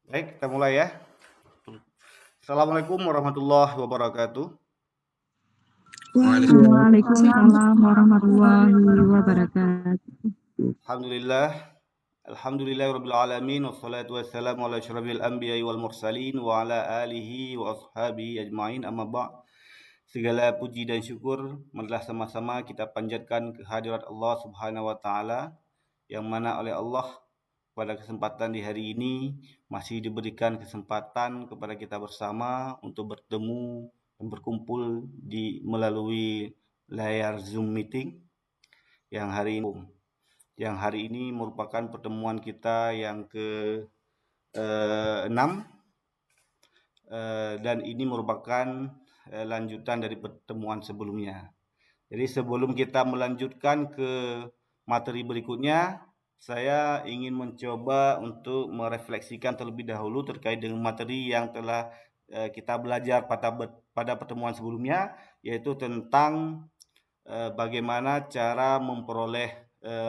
Baik, kita mulai ya. Assalamualaikum warahmatullahi wabarakatuh. Waalaikumsalam. Waalaikumsalam warahmatullahi wabarakatuh. Alhamdulillah, alhamdulillahirabbil alamin wassalatu wassalamu ala asyrafil anbiya'i wal mursalin wa ala alihi wa ashabihi ajmain amma ba'. Segala puji dan syukur marilah sama-sama kita panjatkan kehadirat Allah Subhanahu wa taala yang mana oleh Allah pada kesempatan di hari ini masih diberikan kesempatan kepada kita bersama untuk bertemu dan berkumpul di melalui layar Zoom meeting yang hari ini merupakan pertemuan kita yang ke-6 dan ini merupakan lanjutan dari pertemuan sebelumnya. Jadi sebelum kita melanjutkan ke materi berikutnya, saya ingin mencoba untuk merefleksikan terlebih dahulu terkait dengan materi yang telah kita belajar pada pertemuan sebelumnya, yaitu tentang bagaimana cara memperoleh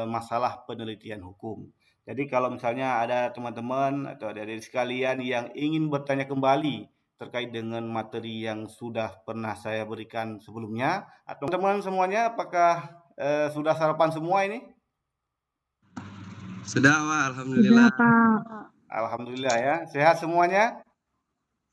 masalah penelitian hukum. Jadi kalau misalnya ada teman-teman atau adik-adik sekalian yang ingin bertanya kembali terkait dengan materi yang sudah pernah saya berikan sebelumnya, atau teman-teman semuanya apakah sudah sarapan semua ini? Sudah, Pak. Sudah, Alhamdulillah. Pak. Alhamdulillah ya. Sehat semuanya?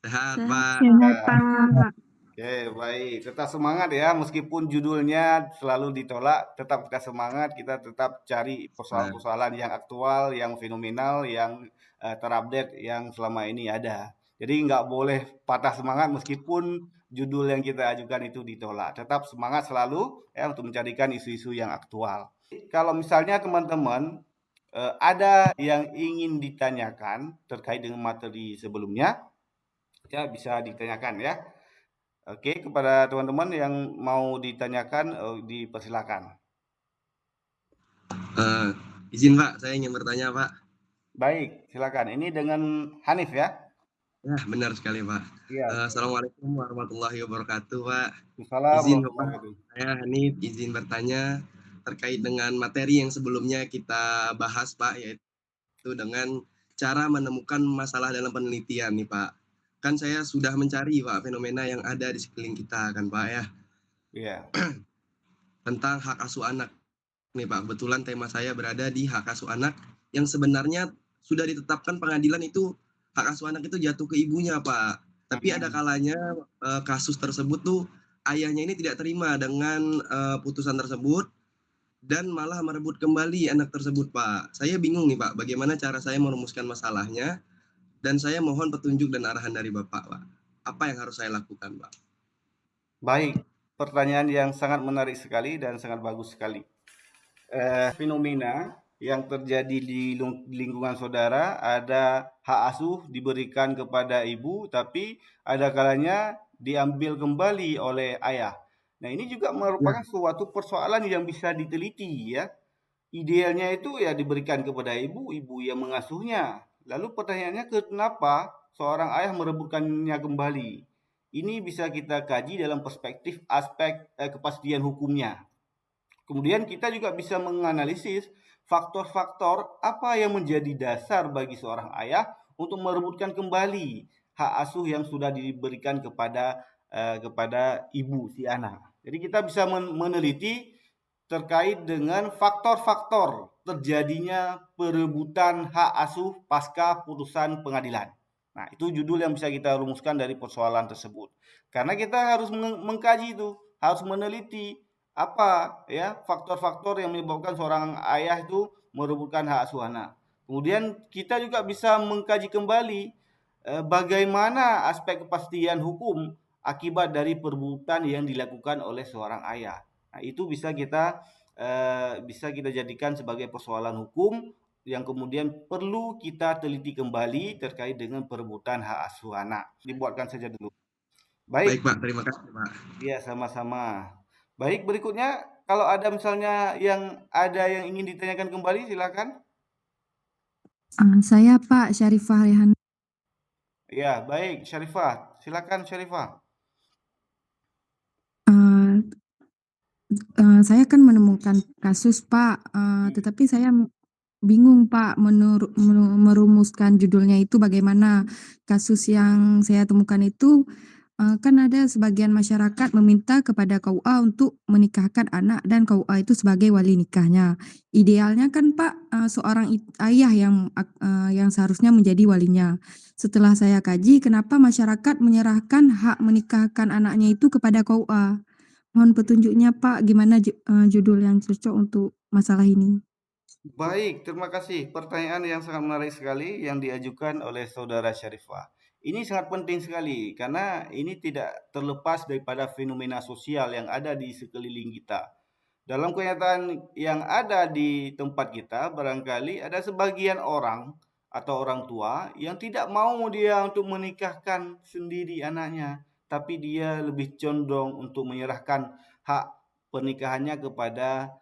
Sehat, Sehat, Pak. sehat, Pak. Oke, baik. Tetap semangat ya, meskipun judulnya selalu ditolak, tetap kita semangat, kita tetap cari persoalan-persoalan yang aktual, yang fenomenal, yang terupdate, yang selama ini ada. Jadi nggak boleh patah semangat meskipun judul yang kita ajukan itu ditolak. Tetap semangat selalu ya untuk mencarikan isu-isu yang aktual. Kalau misalnya teman-teman ada yang ingin ditanyakan terkait dengan materi sebelumnya, ya bisa ditanyakan ya. Oke, kepada teman-teman yang mau ditanyakan, dipersilakan. Eh, izin, Pak. Saya ingin bertanya, Pak. Baik, silakan. Ini dengan Hanif ya? Ya, benar sekali, Pak. Iya. Assalamualaikum warahmatullahi wabarakatuh, Pak. Waalaikumsalam Izin, warahmatullahi Bapak. wabarakatuh. Saya Hanif, izin bertanya terkait dengan materi yang sebelumnya kita bahas, Pak, yaitu dengan cara menemukan masalah dalam penelitian nih, Pak. Kan saya sudah mencari, Pak, fenomena yang ada di sekeliling kita kan, Pak, ya. Iya. Tentang hak asuh anak. Nih Pak, kebetulan tema saya berada di hak asuh anak yang sebenarnya sudah ditetapkan pengadilan itu hak asuh anak itu jatuh ke ibunya Pak. Tapi ada Mhm. kalanya kasus tersebut tuh ayahnya ini tidak terima dengan putusan tersebut dan malah merebut kembali anak tersebut Pak. Saya bingung nih Pak, bagaimana cara saya merumuskan masalahnya dan saya mohon petunjuk dan arahan dari Bapak Pak. Apa yang harus saya lakukan Pak? Baik, pertanyaan yang sangat menarik sekali dan sangat bagus sekali. Fenomena yang terjadi di lingkungan saudara, ada hak asuh diberikan kepada ibu, tapi ada kalanya diambil kembali oleh ayah. Nah, ini juga merupakan Ya, suatu persoalan yang bisa diteliti ya. Idealnya itu ya diberikan kepada ibu, ibu yang mengasuhnya. Lalu pertanyaannya kenapa seorang ayah merebutkannya kembali? Ini bisa kita kaji dalam perspektif aspek kepastian hukumnya. Kemudian kita juga bisa menganalisis faktor-faktor apa yang menjadi dasar bagi seorang ayah untuk merebutkan kembali hak asuh yang sudah diberikan kepada ibu si anak. Jadi kita bisa meneliti terkait dengan faktor-faktor terjadinya perebutan hak asuh pasca putusan pengadilan. Nah, itu judul yang bisa kita rumuskan dari persoalan tersebut. Karena kita harus mengkaji itu, harus meneliti apa ya faktor-faktor yang menyebabkan seorang ayah itu merebutkan hak asuh anak. Kemudian kita juga bisa mengkaji kembali bagaimana aspek kepastian hukum akibat dari perbuatan yang dilakukan oleh seorang ayah. Nah, itu bisa kita jadikan sebagai persoalan hukum yang kemudian perlu kita teliti kembali terkait dengan perebutan hak asuh anak. Dibuatkan saja dulu. baik Baik, Pak, terima kasih Pak. iya sama-sama. Baik, berikutnya kalau ada misalnya yang ingin ditanyakan kembali silakan. Saya Pak Syarifah Rehan. Ya, baik, Syarifah. Silakan Syarifah. Saya kan menemukan kasus Pak, tetapi saya bingung Pak merumuskan judulnya itu bagaimana. Kasus yang saya temukan itu, kan ada sebagian masyarakat meminta kepada KUA untuk menikahkan anak dan KUA itu sebagai wali nikahnya. Idealnya kan Pak, seorang ayah yang seharusnya menjadi walinya. Setelah saya kaji, kenapa masyarakat menyerahkan hak menikahkan anaknya itu kepada KUA? Mohon petunjuknya Pak, gimana judul yang cocok untuk masalah ini? Baik, terima kasih. Pertanyaan yang sangat menarik sekali yang diajukan oleh saudara Syarifah. Ini sangat penting sekali karena ini tidak terlepas daripada fenomena sosial yang ada di sekeliling kita. Dalam kenyataan yang ada di tempat kita, barangkali ada sebagian orang atau orang tua yang tidak mau dia untuk menikahkan sendiri anaknya, tapi dia lebih condong untuk menyerahkan hak pernikahannya kepada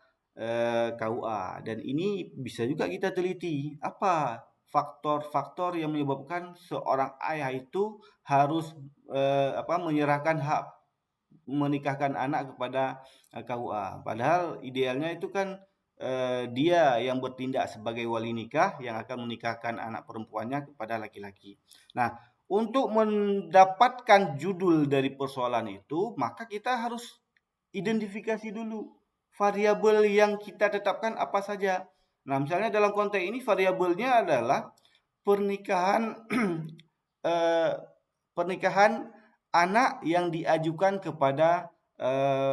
KUA. Dan ini bisa juga kita teliti apa faktor-faktor yang menyebabkan seorang ayah itu harus menyerahkan hak menikahkan anak kepada KUA. Padahal idealnya itu kan dia yang bertindak sebagai wali nikah yang akan menikahkan anak perempuannya kepada laki-laki. Nah, untuk mendapatkan judul dari persoalan itu, maka kita harus identifikasi dulu variabel yang kita tetapkan apa saja. Nah, misalnya dalam konteks ini variabelnya adalah pernikahan pernikahan anak yang diajukan kepada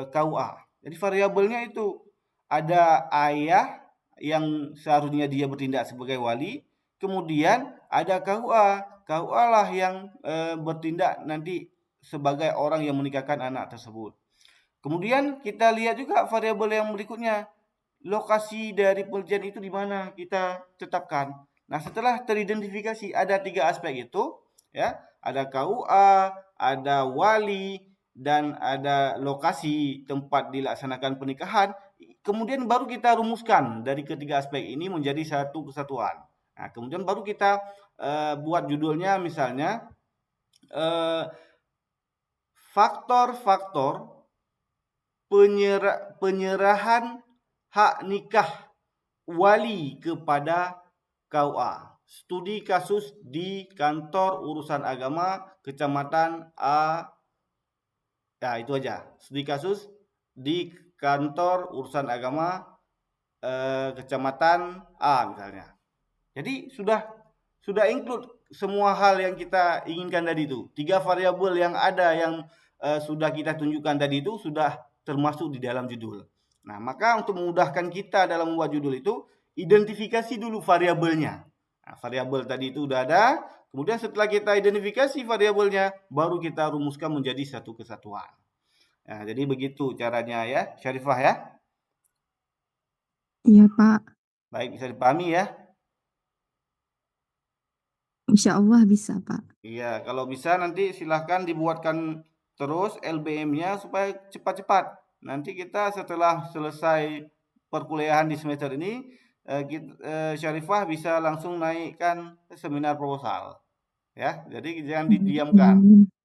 KUA. Jadi variabelnya itu ada ayah yang seharusnya dia bertindak sebagai wali, kemudian ada KUA. KUA lah yang bertindak nanti sebagai orang yang menikahkan anak tersebut. Kemudian kita lihat juga variabel yang berikutnya, lokasi dari penelitian itu di mana kita tetapkan. Nah, setelah teridentifikasi ada 3 aspek itu, ya, ada KUA, ada wali, dan ada lokasi tempat dilaksanakan pernikahan. Kemudian baru kita rumuskan dari ketiga aspek ini menjadi satu kesatuan. Nah, kemudian baru kita buat judulnya misalnya faktor-faktor penyerahan hak nikah wali kepada KUA. Studi kasus di kantor urusan agama Kecamatan A. Ya, itu aja. Studi kasus di kantor urusan agama Kecamatan A misalnya. Jadi sudah include semua hal yang kita inginkan tadi itu. 3 variabel yang ada yang sudah kita tunjukkan tadi itu sudah termasuk di dalam judul. Nah, maka untuk memudahkan kita dalam membuat judul itu, identifikasi dulu variabelnya. Nah, variabel tadi itu udah ada, kemudian setelah kita identifikasi variabelnya, baru kita rumuskan menjadi satu kesatuan. Nah, jadi begitu caranya ya, Syarifah ya. Iya Pak, Baik, bisa dipahami ya. insya Allah bisa Pak. Iya, kalau bisa nanti silahkan dibuatkan terus LBM-nya supaya cepat-cepat. Nanti kita setelah selesai perkuliahan di semester ini, Syarifah bisa langsung naikkan seminar proposal. Ya, jadi jangan didiamkan.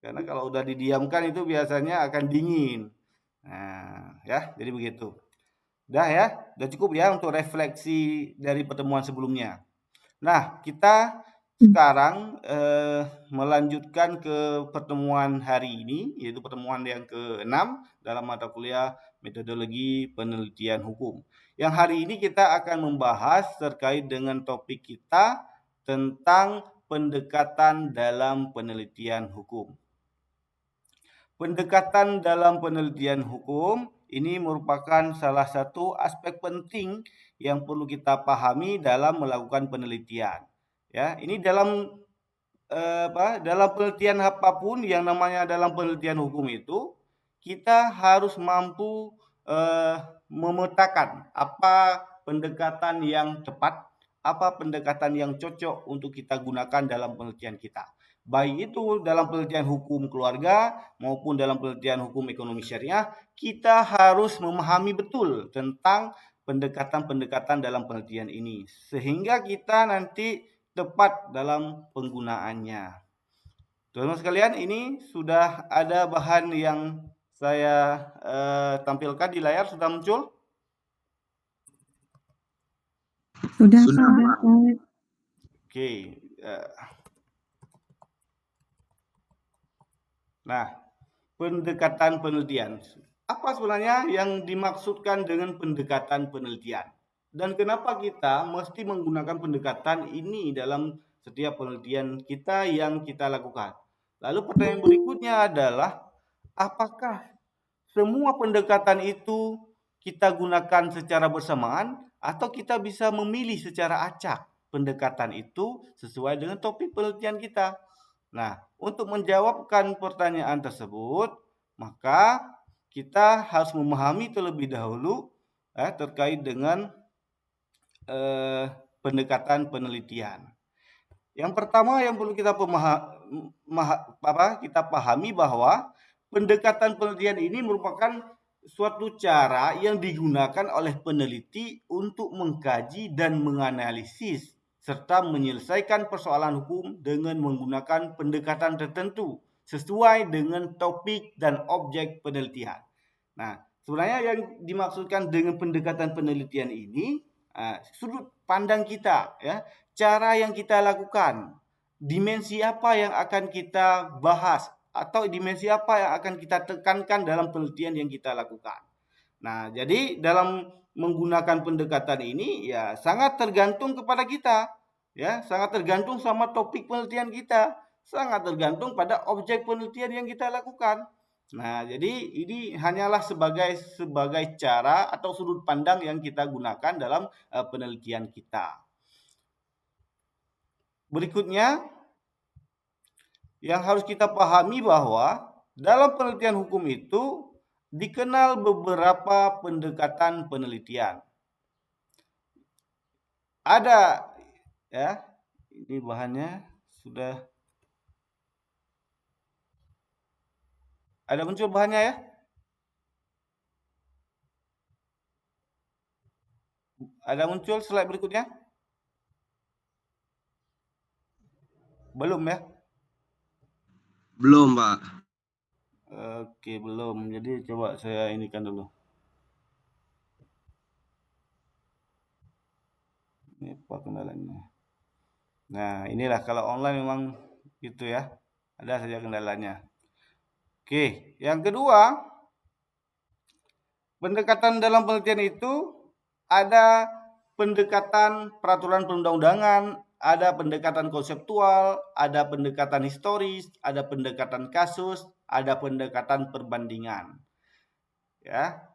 Karena kalau udah didiamkan itu biasanya akan dingin. Nah, ya, jadi begitu. Udah ya, udah cukup ya untuk refleksi dari pertemuan sebelumnya. Nah, kita sekarang melanjutkan ke pertemuan hari ini, yaitu pertemuan yang ke-6 dalam mata kuliah Metodologi Penelitian Hukum. Yang hari ini kita akan membahas terkait dengan topik kita tentang pendekatan dalam penelitian hukum. Pendekatan dalam penelitian hukum ini merupakan salah satu aspek penting yang perlu kita pahami dalam melakukan penelitian. Ya, ini dalam dalam penelitian apapun yang namanya dalam penelitian hukum itu, kita harus mampu memetakan apa pendekatan yang tepat, apa pendekatan yang cocok untuk kita gunakan dalam penelitian kita. Baik itu dalam penelitian hukum keluarga maupun dalam penelitian hukum ekonomi syariah, kita harus memahami betul tentang pendekatan-pendekatan dalam penelitian ini. Sehingga kita nanti tepat dalam penggunaannya. Teman-teman sekalian, ini sudah ada bahan yang saya tampilkan di layar, sudah muncul? Sudah, Sudah, Pak. Pak. Oke. Nah, pendekatan penelitian. Apa sebenarnya yang dimaksudkan dengan pendekatan penelitian? Dan kenapa kita mesti menggunakan pendekatan ini dalam setiap penelitian kita yang kita lakukan? Lalu pertanyaan berikutnya adalah, apakah semua pendekatan itu kita gunakan secara bersamaan atau kita bisa memilih secara acak pendekatan itu sesuai dengan topik penelitian kita? Nah, untuk menjawabkan pertanyaan tersebut, maka kita harus memahami terlebih dahulu terkait dengan pendekatan penelitian. Yang pertama yang perlu kita pahami bahwa pendekatan penelitian ini merupakan suatu cara yang digunakan oleh peneliti untuk mengkaji dan menganalisis serta menyelesaikan persoalan hukum dengan menggunakan pendekatan tertentu sesuai dengan topik dan objek penelitian. Nah, sebenarnya yang dimaksudkan dengan pendekatan penelitian ini sudut pandang kita, ya, cara yang kita lakukan, dimensi apa yang akan kita bahas atau dimensi apa yang akan kita tekankan dalam penelitian yang kita lakukan. Nah, jadi dalam menggunakan pendekatan ini ya sangat tergantung kepada kita, ya, sangat tergantung sama topik penelitian kita, sangat tergantung pada objek penelitian yang kita lakukan. Nah, jadi ini hanyalah sebagai cara atau sudut pandang yang kita gunakan dalam penelitian kita. Berikutnya, yang harus kita pahami bahwa dalam penelitian hukum itu dikenal beberapa pendekatan penelitian. Ada, ya, ini bahannya sudah ada muncul bahannya, ya. Ada muncul slide berikutnya? Belum, ya? Belum, Pak. Oke, belum. Jadi coba saya inikan dulu. Ini apa kendalanya? Nah, inilah kalau online memang gitu, ya. Ada saja kendalanya. Oke, yang kedua, pendekatan dalam penelitian itu ada pendekatan peraturan perundang-undangan, ada pendekatan konseptual, ada pendekatan historis, ada pendekatan kasus, ada pendekatan perbandingan. Ya.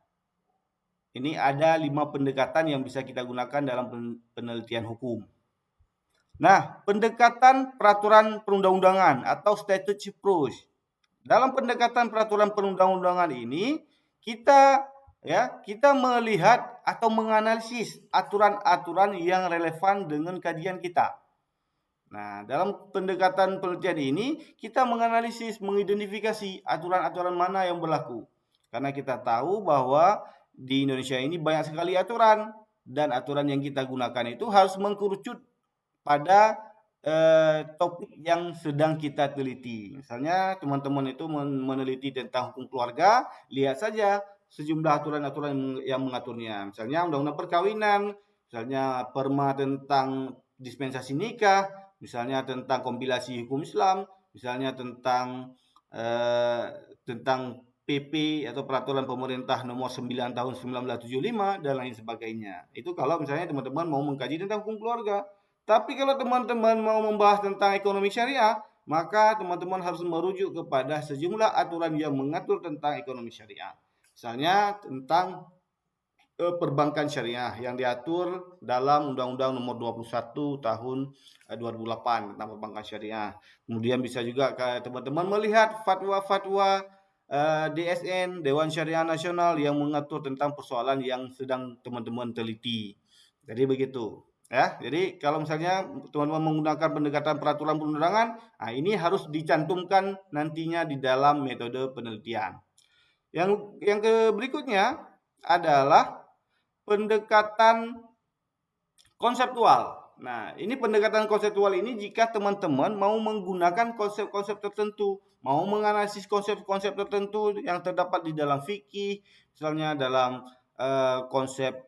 Ini ada 5 pendekatan yang bisa kita gunakan dalam penelitian hukum. Nah, pendekatan peraturan perundang-undangan atau statute approach. Dalam pendekatan peraturan perundang-undangan ini kita melihat atau menganalisis aturan-aturan yang relevan dengan kajian kita. Nah, dalam pendekatan penelitian ini kita menganalisis, mengidentifikasi aturan-aturan mana yang berlaku. Karena kita tahu bahwa di Indonesia ini banyak sekali aturan dan aturan yang kita gunakan itu harus mengkerucut pada topik yang sedang kita teliti. Misalnya teman-teman itu meneliti tentang hukum keluarga, lihat saja sejumlah aturan-aturan yang mengaturnya. Misalnya undang-undang perkawinan, misalnya perma tentang dispensasi nikah, misalnya tentang kompilasi hukum Islam, misalnya tentang PP atau peraturan pemerintah nomor 9 tahun 1975 dan lain sebagainya. Itu kalau misalnya teman-teman mau mengkaji tentang hukum keluarga. Tapi kalau teman-teman mau membahas tentang ekonomi syariah, maka teman-teman harus merujuk kepada sejumlah aturan yang mengatur tentang ekonomi syariah. Misalnya tentang perbankan syariah yang diatur dalam Undang-Undang Nomor 21 Tahun 2008 tentang perbankan syariah. Kemudian bisa juga teman-teman melihat fatwa-fatwa DSN, Dewan Syariah Nasional, yang mengatur tentang persoalan yang sedang teman-teman teliti. Jadi begitu. Ya, jadi kalau misalnya teman-teman menggunakan pendekatan peraturan perundangan, nah ini harus dicantumkan nantinya di dalam metode penelitian. Yang berikutnya adalah pendekatan konseptual. Nah, ini pendekatan konseptual ini jika teman-teman mau menggunakan konsep-konsep tertentu, mau menganalisis konsep-konsep tertentu yang terdapat di dalam fikih, misalnya dalam konsep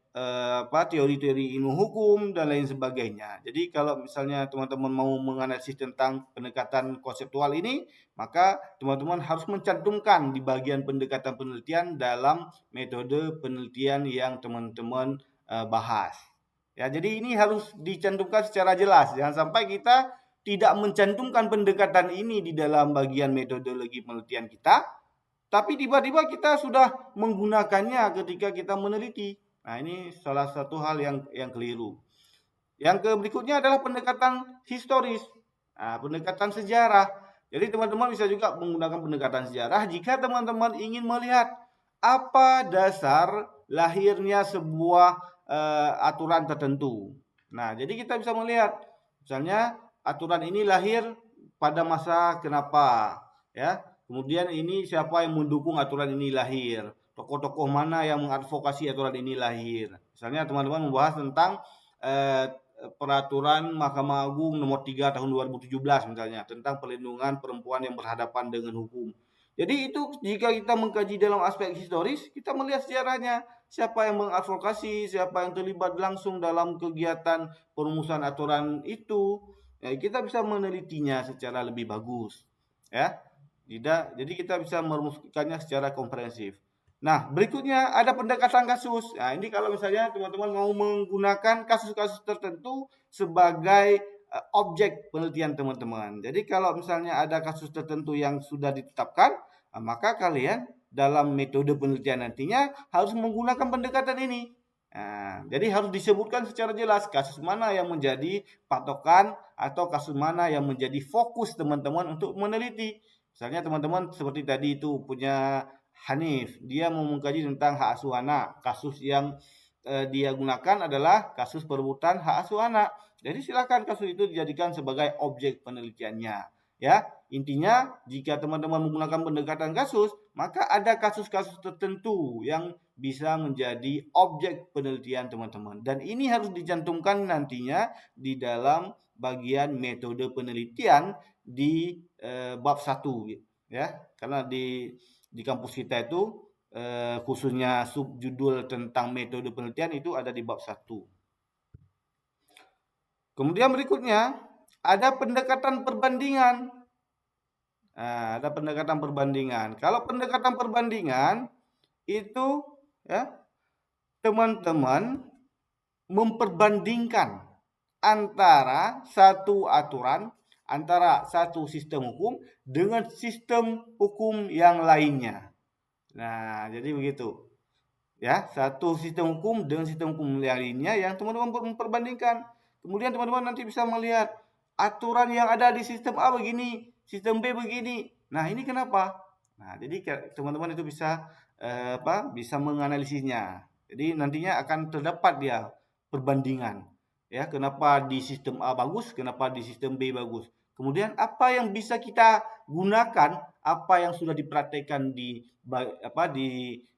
teori-teori ilmu hukum dan lain sebagainya. Jadi kalau misalnya teman-teman mau menganalisis tentang pendekatan konseptual ini, maka teman-teman harus mencantumkan di bagian pendekatan penelitian dalam metode penelitian yang teman-teman bahas. Ya, jadi ini harus dicantumkan secara jelas. Jangan sampai kita tidak mencantumkan pendekatan ini di dalam bagian metodologi penelitian kita, tapi tiba-tiba kita sudah menggunakannya ketika kita meneliti. Nah, ini salah satu hal yang keliru. Yang berikutnya adalah pendekatan historis, pendekatan sejarah. Jadi teman-teman bisa juga menggunakan pendekatan sejarah jika teman-teman ingin melihat apa dasar lahirnya sebuah aturan tertentu. Nah, jadi kita bisa melihat, misalnya aturan ini lahir pada masa kenapa, ya. Kemudian ini siapa yang mendukung aturan ini lahir. Tokoh-tokoh mana yang mengadvokasi aturan ini lahir. Misalnya teman-teman membahas tentang peraturan Mahkamah Agung nomor 3 tahun 2017 misalnya tentang perlindungan perempuan yang berhadapan dengan hukum. Jadi itu jika kita mengkaji dalam aspek historis, kita melihat sejarahnya, siapa yang mengadvokasi, siapa yang terlibat langsung dalam kegiatan perumusan aturan itu. Ya, kita bisa menelitinya secara lebih bagus, ya. Jadi kita bisa merumuskannya secara komprehensif. Nah, berikutnya ada pendekatan kasus. Nah, ini kalau misalnya teman-teman mau menggunakan kasus-kasus tertentu sebagai objek penelitian teman-teman. Jadi kalau misalnya ada kasus tertentu yang sudah ditetapkan, maka kalian dalam metode penelitian nantinya harus menggunakan pendekatan ini. Nah, jadi harus disebutkan secara jelas kasus mana yang menjadi patokan atau kasus mana yang menjadi fokus teman-teman untuk meneliti. Misalnya teman-teman seperti tadi itu punya Hanif, dia mau mengkaji tentang hak asuh anak. Kasus yang dia gunakan adalah kasus perebutan hak asuh anak. Jadi silakan kasus itu dijadikan sebagai objek penelitiannya. Ya, intinya jika teman-teman menggunakan pendekatan kasus, maka ada kasus-kasus tertentu yang bisa menjadi objek penelitian teman-teman. Dan ini harus dicantumkan nantinya di dalam bagian metode penelitian di bab 1, ya. Karena di kampus kita itu khususnya subjudul tentang metode penelitian itu ada di bab 1. Kemudian berikutnya ada pendekatan perbandingan. Nah, ada pendekatan perbandingan. Kalau pendekatan perbandingan itu, ya, teman-teman memperbandingkan antara satu aturan, antara satu sistem hukum dengan sistem hukum yang lainnya. Nah, jadi begitu. Ya, satu sistem hukum dengan sistem hukum yang lainnya yang teman-teman memperbandingkan. Kemudian teman-teman nanti bisa melihat aturan yang ada di sistem A begini, sistem B begini. Nah, ini kenapa? Nah, jadi teman-teman itu bisa bisa menganalisisnya. Jadi nantinya akan terdapat dia perbandingan. Ya, kenapa di sistem A bagus, kenapa di sistem B bagus. Kemudian apa yang bisa kita gunakan, apa yang sudah dipraktekkan di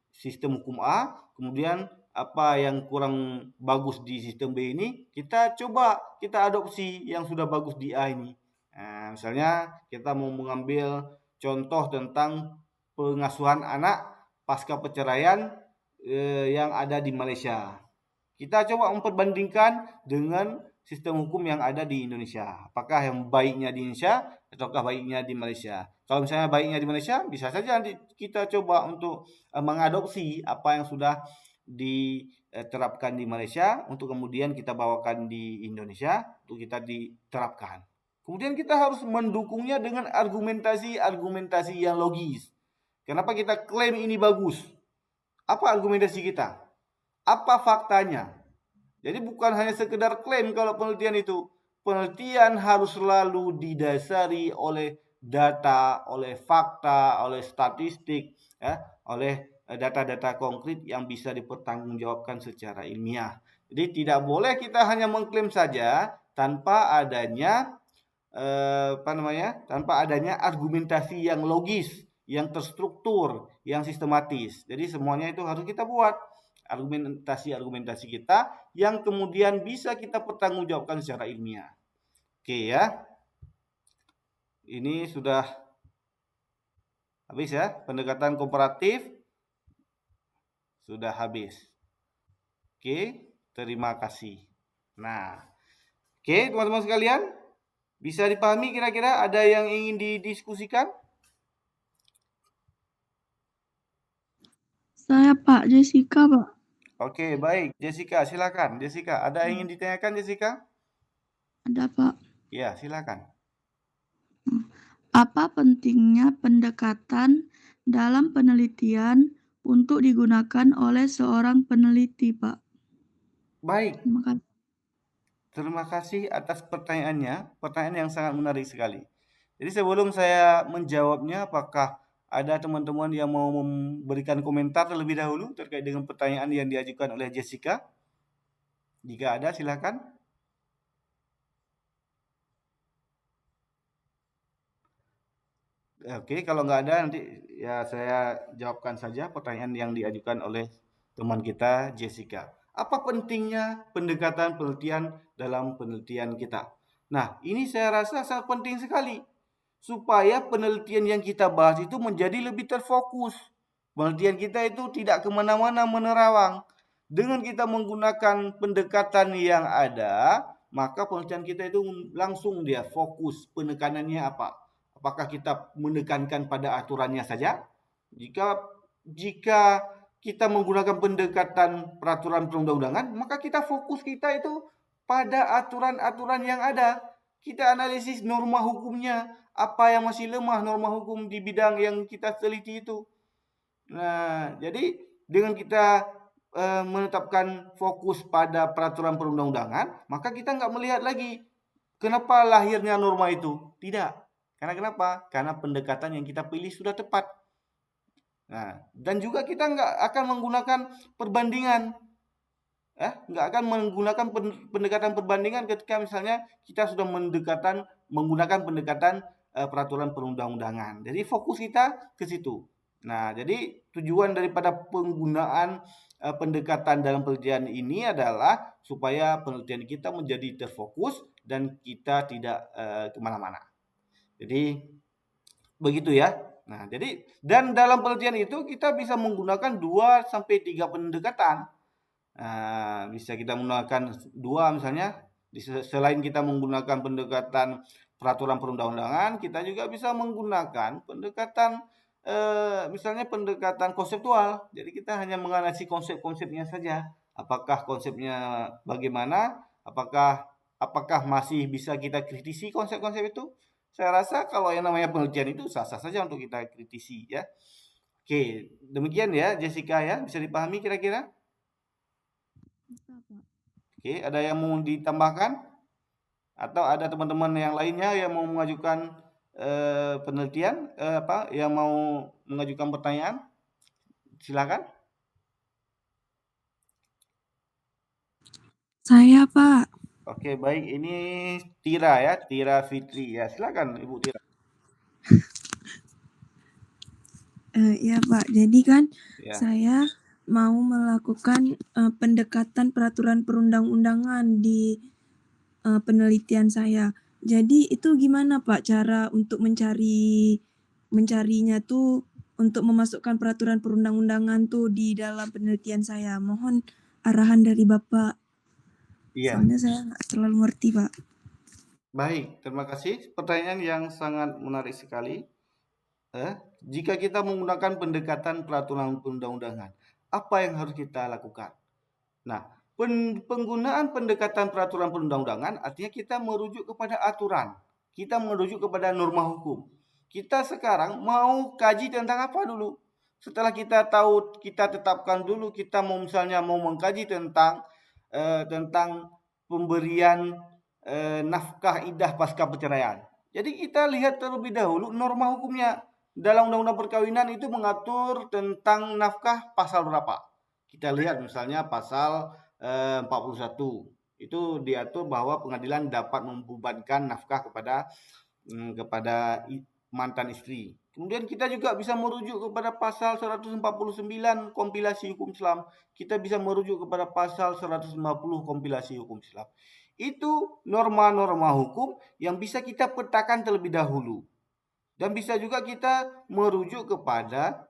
sistem hukum A, kemudian apa yang kurang bagus di sistem B ini, kita coba kita adopsi yang sudah bagus di A ini. Nah, misalnya kita mau mengambil contoh tentang pengasuhan anak pasca perceraian yang ada di Malaysia. Kita coba memperbandingkan dengan sistem hukum yang ada di Indonesia. Apakah yang baiknya di Indonesia ataukah baiknya di Malaysia? Kalau misalnya baiknya di Malaysia, bisa saja nanti kita coba untuk mengadopsi apa yang sudah diterapkan di Malaysia untuk kemudian kita bawakan di Indonesia untuk kita diterapkan. Kemudian kita harus mendukungnya dengan argumentasi-argumentasi yang logis. Kenapa kita klaim ini bagus? Apa argumentasi kita? Apa faktanya? Jadi bukan hanya sekedar klaim kalau penelitian itu. Penelitian harus selalu didasari oleh data, oleh fakta, oleh statistik, ya, oleh data-data konkret yang bisa dipertanggungjawabkan secara ilmiah. Jadi tidak boleh kita hanya mengklaim saja tanpa adanya tanpa adanya argumentasi yang logis, yang terstruktur, yang sistematis. Jadi semuanya itu harus kita buat argumentasi-argumentasi kita yang kemudian bisa kita pertanggungjawabkan secara ilmiah. Oke ya. Ini sudah habis ya, pendekatan komparatif sudah habis. Oke, terima kasih. Nah, oke teman-teman sekalian, bisa dipahami kira-kira ada yang ingin didiskusikan? Saya Pak Jessica, Pak. Oke, baik. Jessica, silakan. Jessica, ada yang ingin ditanyakan Jessica? Ada Pak. Ya, silakan. Apa pentingnya pendekatan dalam penelitian untuk digunakan oleh seorang peneliti, Pak? Baik, Terima kasih. terima kasih atas pertanyaannya. Pertanyaan yang sangat menarik sekali. Jadi sebelum saya menjawabnya, apakah ada teman-teman yang mau memberikan komentar terlebih dahulu terkait dengan pertanyaan yang diajukan oleh Jessica? Jika ada, silakan. Oke, kalau nggak ada nanti ya saya jawabkan saja pertanyaan yang diajukan oleh teman kita Jessica. Apa pentingnya pendekatan penelitian dalam penelitian kita? Nah, ini saya rasa sangat penting sekali supaya penelitian yang kita bahas itu menjadi lebih terfokus. Penelitian kita itu tidak kemana-mana menerawang. Dengan kita menggunakan pendekatan yang ada, maka penelitian kita itu langsung dia fokus penekanannya apa. Apakah kita menekankan pada aturannya saja? Jika kita menggunakan pendekatan peraturan perundang-undangan, maka kita fokus kita itu pada aturan-aturan yang ada. Kita analisis norma hukumnya, apa yang masih lemah norma hukum di bidang yang kita teliti itu. Nah, jadi dengan kita menetapkan fokus pada peraturan perundang-undangan, maka kita nggak melihat lagi kenapa lahirnya norma itu. Tidak. Karena kenapa? Karena pendekatan yang kita pilih sudah tepat. Nah, dan juga kita nggak akan menggunakan perbandingan. Nggak akan menggunakan pendekatan perbandingan ketika misalnya kita sudah menggunakan pendekatan peraturan perundang-undangan. Jadi fokus kita ke situ. Nah, jadi tujuan daripada penggunaan pendekatan dalam penelitian ini adalah supaya penelitian kita menjadi terfokus dan kita tidak kemana-mana. Jadi begitu ya. Nah, jadi dan dalam penelitian itu kita bisa menggunakan 2 sampai 3 pendekatan. Nah, bisa kita menggunakan 2 misalnya, selain kita menggunakan pendekatan peraturan perundang-undangan, kita juga bisa menggunakan pendekatan misalnya pendekatan konseptual. Jadi kita hanya menganalisis konsep-konsepnya saja. Apakah konsepnya bagaimana? Apakah masih bisa kita kritisi konsep-konsep itu? Saya rasa kalau yang namanya penelitian itu sah-sah saja untuk kita kritisi ya. Oke, demikian ya Jessica ya, bisa dipahami kira-kira? Bisa, Pak. Oke, ada yang mau ditambahkan? Atau ada teman-teman yang lainnya yang mau mengajukan penelitian yang mau mengajukan pertanyaan? Silakan. Saya, Pak. Oke, baik. Ini Tira ya, Tira Fitri ya. Silakan Ibu Tira. Ya Pak, jadi kan Ya. saya mau melakukan pendekatan peraturan perundang-undangan di penelitian saya. Jadi itu gimana Pak cara untuk mencarinya tuh untuk memasukkan peraturan perundang-undangan tuh di dalam penelitian saya? Mohon arahan dari Bapak. Iya. Soalnya saya nggak terlalu ngerti Pak. Baik, terima kasih. Pertanyaan yang sangat menarik sekali. Jika kita menggunakan pendekatan peraturan perundang-undangan, apa yang harus kita lakukan? Nah, penggunaan pendekatan peraturan perundang-undangan artinya kita merujuk kepada aturan. Kita merujuk kepada norma hukum. Kita sekarang mau kaji tentang apa dulu? Setelah kita tahu, kita tetapkan dulu kita mau misalnya mau mengkaji tentang pemberian nafkah iddah pasca perceraian. Jadi kita lihat terlebih dahulu norma hukumnya. Dalam Undang-Undang Perkawinan itu mengatur tentang nafkah pasal berapa. Kita lihat misalnya pasal 41. Itu diatur bahwa pengadilan dapat membebankan nafkah kepada mantan istri. Kemudian kita juga bisa merujuk kepada pasal 149 kompilasi hukum Islam. Kita bisa merujuk kepada pasal 150 kompilasi hukum Islam. Itu norma-norma hukum yang bisa kita petakan terlebih dahulu. Dan bisa juga kita merujuk kepada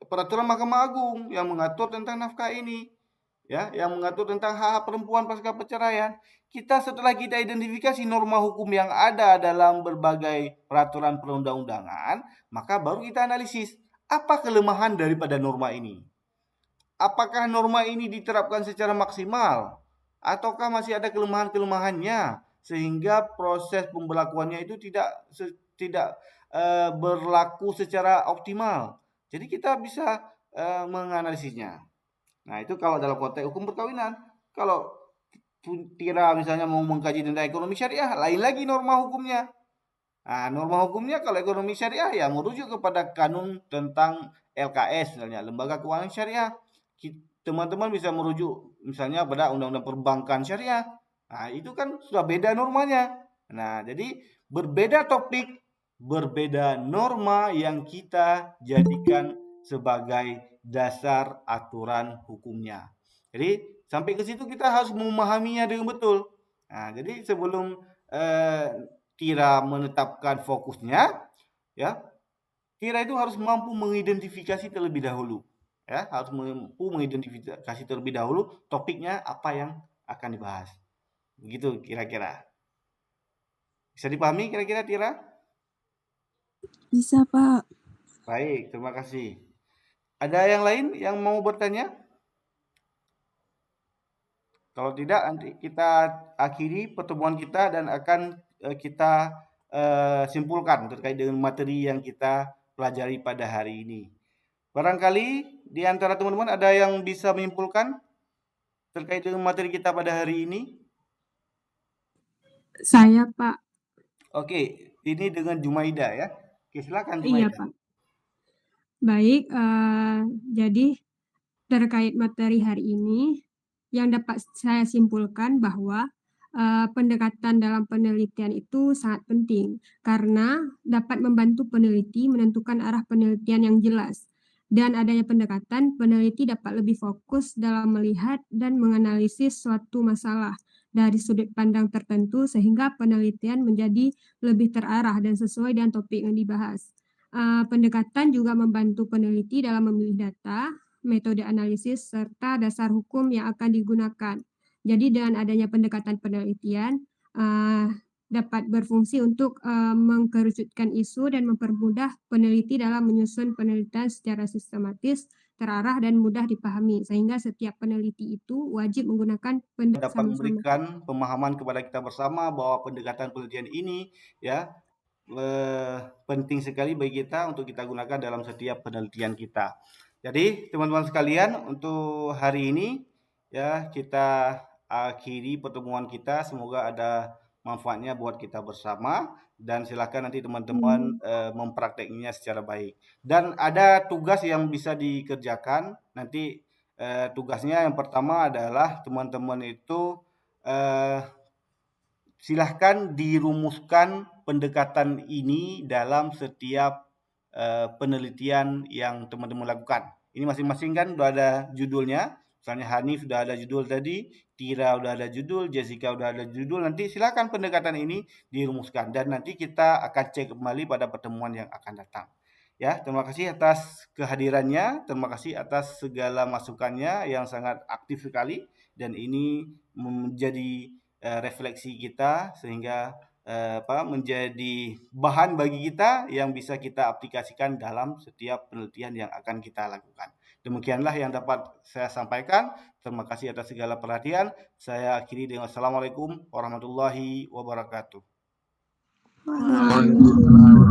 peraturan Mahkamah Agung yang mengatur tentang nafkah ini. ya yang mengatur tentang hak perempuan pasca perceraian. Setelah kita identifikasi norma hukum yang ada dalam berbagai peraturan perundang-undangan, maka baru kita analisis apa kelemahan daripada norma ini. Apakah norma ini diterapkan secara maksimal ataukah masih ada kelemahan-kelemahannya sehingga proses pemberlakuannya itu tidak berlaku secara optimal. Jadi kita bisa menganalisisnya. Nah, itu kalau dalam konteks hukum perkawinan. Kalau Tira misalnya mau mengkaji tentang ekonomi syariah, lain lagi norma hukumnya. Nah, norma hukumnya kalau ekonomi syariah ya merujuk kepada kanun tentang LKS misalnya, Lembaga Keuangan Syariah. Teman-teman bisa merujuk misalnya pada Undang-Undang Perbankan Syariah. Nah, itu kan sudah beda normanya. Nah, jadi berbeda topik, berbeda norma yang kita jadikan sebagai dasar aturan hukumnya. Jadi sampai ke situ kita harus memahaminya dengan betul. Nah, jadi sebelum Tira menetapkan fokusnya, ya, Tira itu harus mampu mengidentifikasi terlebih dahulu. Ya, harus mampu mengidentifikasi terlebih dahulu topiknya apa yang akan dibahas. Begitu kira-kira. Bisa dipahami kira-kira Tira? Bisa, Pak. Baik, terima kasih. Ada yang lain yang mau bertanya? Kalau tidak, nanti kita akhiri pertemuan kita dan akan kita simpulkan terkait dengan materi yang kita pelajari pada hari ini. Barangkali di antara teman-teman ada yang bisa menyimpulkan terkait dengan materi kita pada hari ini? Saya, Pak. Oke, ini dengan Jumaida ya. Oke, silakan Iya, Jumaida. Pak. Baik, jadi terkait materi hari ini, yang dapat saya simpulkan bahwa pendekatan dalam penelitian itu sangat penting karena dapat membantu peneliti menentukan arah penelitian yang jelas. Dan adanya pendekatan, peneliti dapat lebih fokus dalam melihat dan menganalisis suatu masalah dari sudut pandang tertentu sehingga penelitian menjadi lebih terarah dan sesuai dengan topik yang dibahas. Pendekatan juga membantu peneliti dalam memilih data, metode analisis, serta dasar hukum yang akan digunakan. Jadi dengan adanya pendekatan penelitian dapat berfungsi untuk mengkerucutkan isu dan mempermudah peneliti dalam menyusun penelitian secara sistematis, terarah, dan mudah dipahami, sehingga setiap peneliti itu wajib menggunakan dapat memberikan pemahaman kepada kita bersama bahwa pendekatan penelitian ini ya penting sekali bagi kita untuk kita gunakan dalam setiap penelitian kita. Jadi teman-teman sekalian, untuk hari ini ya kita akhiri pertemuan kita. Semoga ada manfaatnya buat kita bersama dan silakan nanti teman-teman memprakteknya secara baik. Dan ada tugas yang bisa dikerjakan nanti. Tugasnya yang pertama adalah teman-teman itu silahkan dirumuskan pendekatan ini dalam setiap penelitian yang teman-teman lakukan. Ini masing-masing kan sudah ada judulnya. Misalnya Hanif sudah ada judul tadi, Tira sudah ada judul, Jessica sudah ada judul. Nanti silakan pendekatan ini dirumuskan dan nanti kita akan cek kembali pada pertemuan yang akan datang. Ya, terima kasih atas kehadirannya, terima kasih atas segala masukannya yang sangat aktif sekali dan ini menjadi refleksi kita sehingga menjadi bahan bagi kita yang bisa kita aplikasikan dalam setiap penelitian yang akan kita lakukan. Demikianlah yang dapat saya sampaikan. Terima kasih atas segala perhatian. Saya akhiri dengan Assalamualaikum warahmatullahi wabarakatuh. Waalaikumsalam.